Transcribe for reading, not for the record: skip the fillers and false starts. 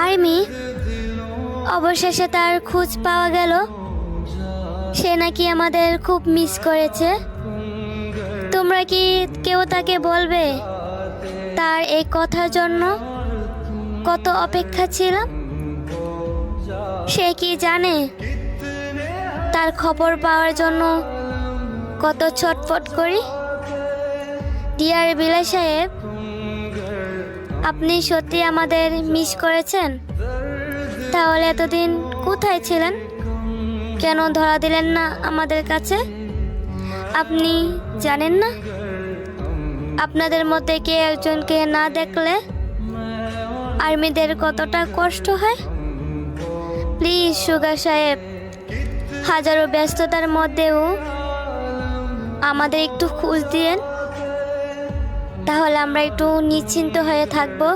Army অবশেষে তার খোঁজ পাওয়া গেল। সে নাকি আমাদের খুব মিস করেছে। তোমরা কি কেউ তাকে বলবে তার এই কথার জন্য কত অপেক্ষা ছিলাম? সে কি জানে তার খবর পাওয়ার জন্য কত ছটফট করি? ডিয়ার বিলাই সাহেব, আপনি সত্যি আমাদের মিস করেছেন? তাহলে এতদিন কোথায় ছিলেন? কেন ধরা দিলেন না আমাদের কাছে? আপনি জানেন না আপনাদের মধ্যে কে একজনকে না দেখলে আর্মিদের কতটা কষ্ট হয়? প্লিজ সুগা সাহেব, হাজারো ব্যস্ততার মধ্যেও আমাদের একটু খোঁজ দিয়েন, তাহলে আমরা একটু নিশ্চিন্ত হয়ে থাকবো।